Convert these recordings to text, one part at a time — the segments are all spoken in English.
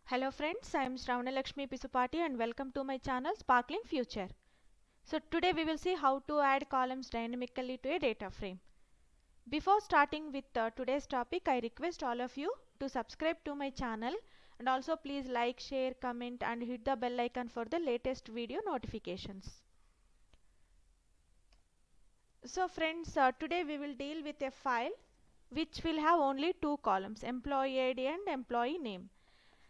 Hello friends, I am Shravana Lakshmi Pisupati and welcome to my channel Sparkling Future. So today we will see how to add columns dynamically to a data frame. Before starting with today's topic, I request all of you to subscribe to my channel and also please like, share, comment and hit the bell icon for the latest video notifications. So friends, today we will deal with a file which will have only two columns, employee ID and employee name.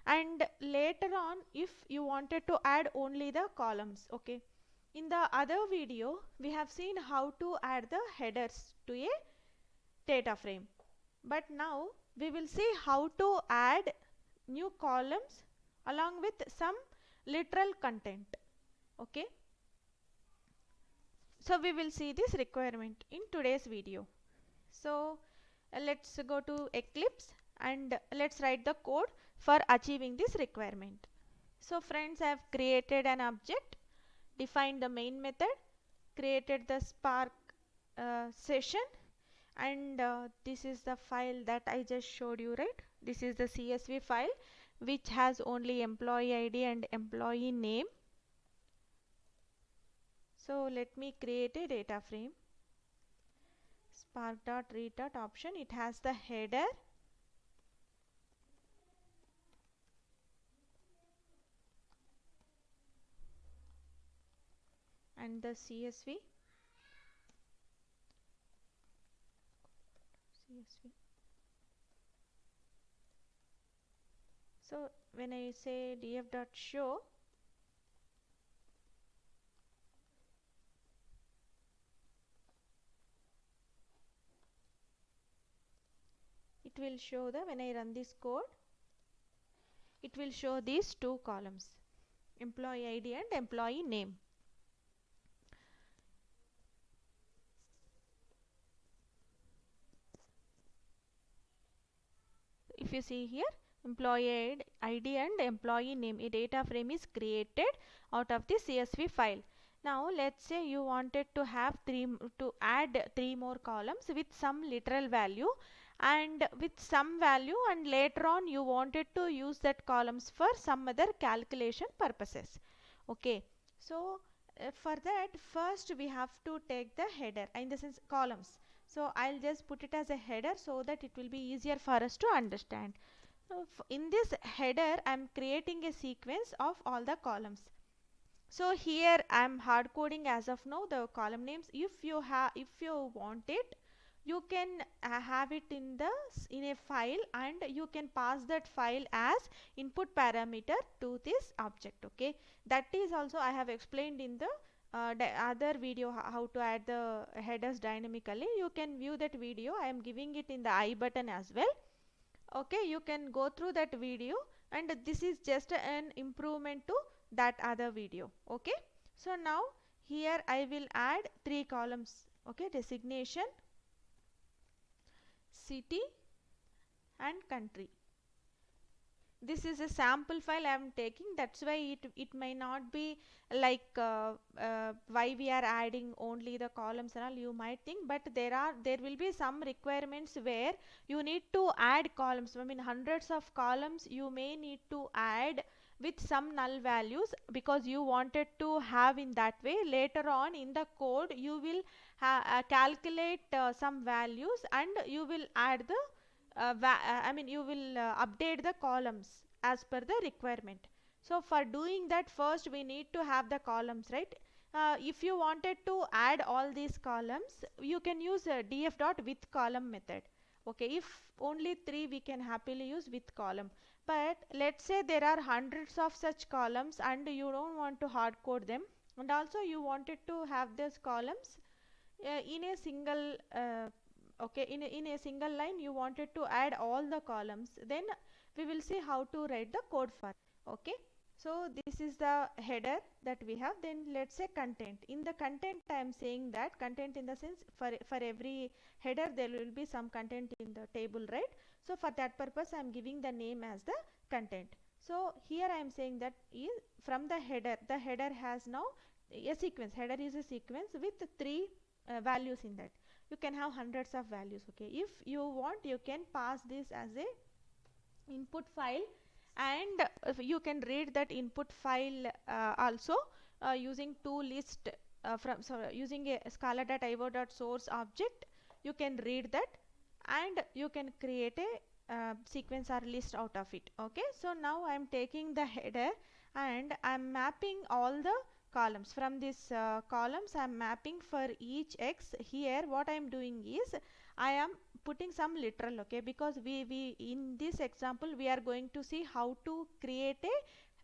And later on, if you wanted to add only the columns, okay, in the other video we have seen how to add the headers to a data frame, but now we will see how to add new columns along with some literal content. Okay, so we will see this requirement in today's video. So let's go to Eclipse and let's write the code for achieving this requirement. So friends, I have created an object, defined the main method, created the Spark session, and this is the file that I just showed you, right? This is the CSV file which has only employee ID and employee name. So let me create a data frame. Spark.read option, it has the header, and the CSV. So when I say df.show, it will show the, when I run this code, it will show these two columns, employee ID and employee name. If you see here, employee ID and employee name, a data frame is created out of the CSV file. Now let's say you wanted to have add three more columns with some literal value and with some value, and later on you wanted to use that columns for some other calculation purposes. Okay, so for that first we have to take the header, in the sense columns. So I'll just put it as a header so that it will be easier for us to understand. So in this header I'm creating a sequence of all the columns. So here I'm hard coding as of now the column names. If you want it, you can have it in a file, and you can pass that file as input parameter to this object. Okay, that is also I have explained in the other video, how to add the headers dynamically. You can view that video, I am giving it in the I button as well. Okay, you can go through that video, and this is just an improvement to that other video. Okay, so now here I will add three columns. Okay, designation, city and country. This is a sample file I am taking, that's why it may not be like why we are adding only the columns and all, you might think, but there will be some requirements where you need to add columns. I mean, hundreds of columns you may need to add with some null values, because you wanted to have in that way. Later on in the code you will calculate some values, and you will add the I mean you will update the columns as per the requirement. So for doing that, first we need to have the columns, right? If you wanted to add all these columns, you can use df.with column method. Okay, if only three, we can happily use with column, but let's say there are hundreds of such columns and you don't want to hard code them, and also you wanted to have these columns in a single okay, in a single line you wanted to add all the columns, then we will see how to write the code for. Okay, so this is the header that we have. Then let's say content. In the content I am saying that content, in the sense, for every header there will be some content in the table, right? So for that purpose I am giving the name as the content. So here I am saying that is from the header has now a sequence. Header is a sequence with three values in that. You can have hundreds of values. Okay, if you want, you can pass this as a input file, and you can read that input file also using toList using a scala.io.source object. You can read that and you can create a sequence or list out of it. Okay, so now I am taking the header and I am mapping all the columns. From this columns I am mapping for each x. Here what I am doing is I am putting some literal, okay, because we in this example we are going to see how to create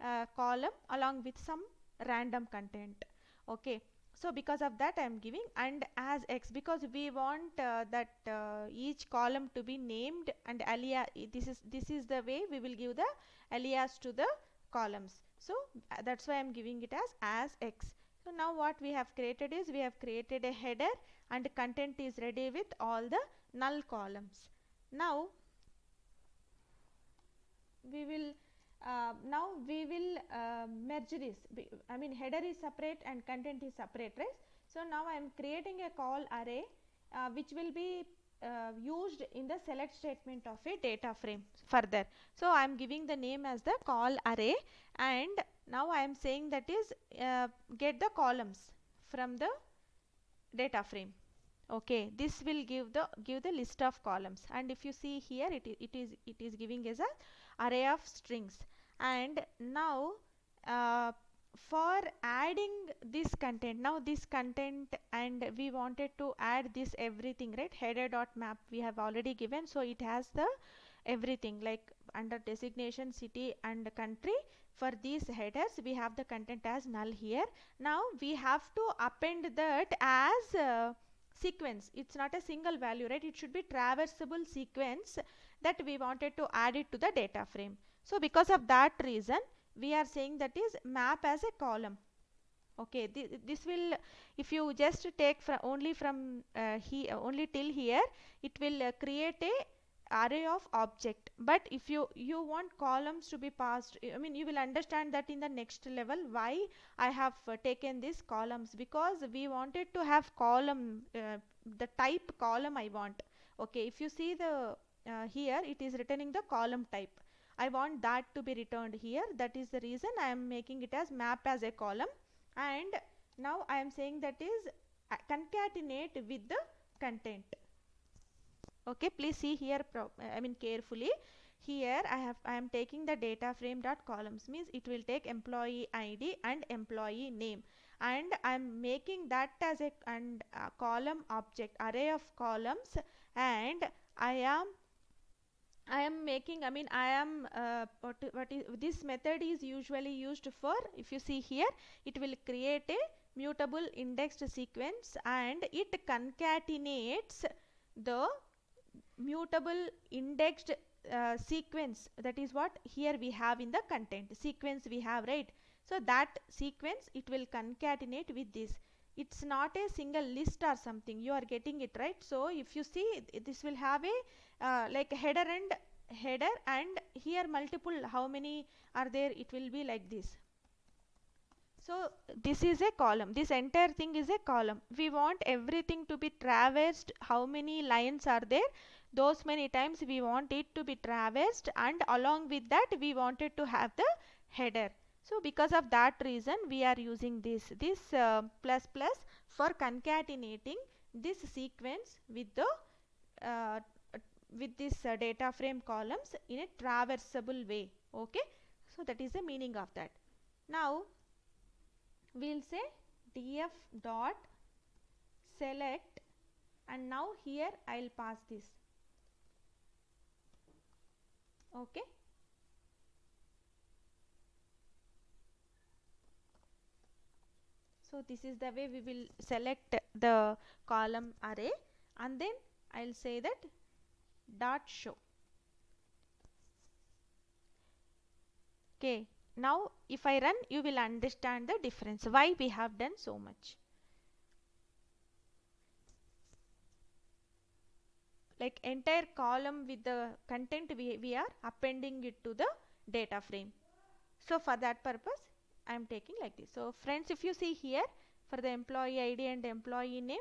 a column along with some random content. Okay, so because of that I am giving and as x, because we want that each column to be named and alias. This is the way we will give the alias to the columns. So that's why I am giving it as x. So now what we have created is we have created a header and content is ready with all the null columns. Now we will merge this. I mean header is separate and content is separate, right? So now I am creating a call array which will be used in the select statement of a data frame further. So I am giving the name as the call array, and now I am saying that is get the columns from the data frame. Okay, this will give the list of columns, and if you see here it is giving as a array of strings. And now for adding this content, now this content, and we wanted to add this everything, right? Header dot map we have already given, so it has the everything like under designation, city and country. For these headers we have the content as null here. Now we have to append that as sequence. It's not a single value, right? It should be traversable sequence that we wanted to add it to the data frame. So because of that reason we are saying that is map as a column. Okay, this will, if you just take only from here only till here, it will create a array of object. But if you want columns to be passed, I mean you will understand that in the next level why I have taken these columns, because we wanted to have column, the type column I want. Okay, if you see the here it is returning the column type. I want that to be returned here. That is the reason I am making it as map as a column. And now I am saying that is concatenate with the content. Okay, please see here I mean carefully. Here I am taking the data frame dot columns, means it will take employee ID and employee name, and I am making that as a column object, array of columns. And I am making, I mean I am what is this method is usually used for. If you see here, it will create a mutable indexed sequence and it concatenates the mutable indexed sequence. That is what here we have in the content sequence we have, right? So that sequence it will concatenate with this. It's not a single list or something, you are getting it, right? So if you see, this will have a like header and here multiple, how many are there, it will be like this. So this is a column, this entire thing is a column. We want everything to be traversed. How many lines are there, those many times we want it to be traversed, and along with that we wanted to have the header. So because of that reason we are using this plus plus for concatenating this sequence with the uh, with this data frame columns in a traversable way. Okay, so that is the meaning of that. Now we'll say df dot select, and now here I'll pass this. Okay, so this is the way we will select the column array, and then I'll say that dot show. Okay, now if I run, you will understand the difference why we have done so much. Like entire column with the content we are appending it to the data frame. So for that purpose I am taking like this. So friends, if you see here, for the employee ID and employee name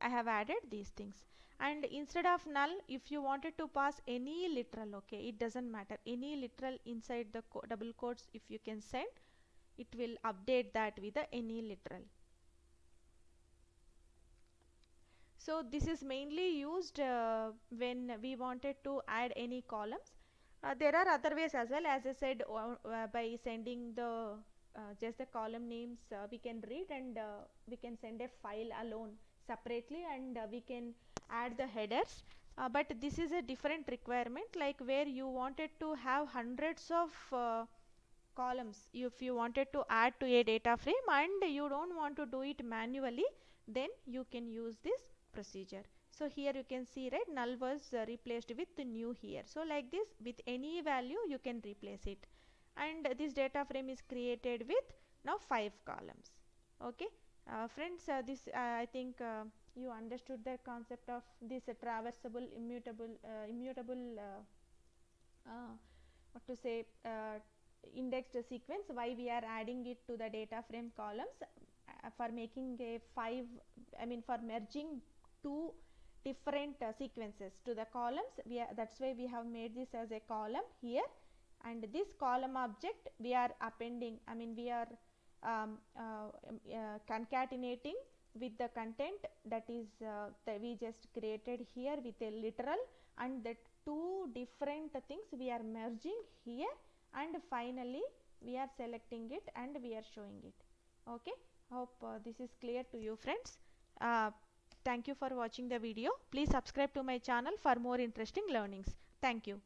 I have added these things. and instead of null, if you wanted to pass any literal, okay, it doesn't matter, any literal inside the double quotes, if you can send, it will update that with the any literal. So this is mainly used when we wanted to add any columns. There are other ways as well, as I said, by sending the just the column names we can read, and we can send a file alone separately, and we can add the headers. But this is a different requirement, like where you wanted to have hundreds of columns. If you wanted to add to a data frame and you don't want to do it manually, then you can use this procedure. So here you can see, right, null was replaced with the new here. So like this, with any value you can replace it, and this data frame is created with now 5 columns. Okay, friends, this I think you understood the concept of this traversable immutable what to say, indexed sequence, why we are adding it to the data frame columns for making a 5, I mean for merging 2 different sequences to the columns. That's why we have made this as a column here, and this column object we are appending, I mean we are concatenating with the content that is that we just created here with a literal, and that 2 different things we are merging here, and finally we are selecting it and we are showing it. Okay, hope this is clear to you, friends. Thank you for watching the video. Please subscribe to my channel for more interesting learnings. Thank you.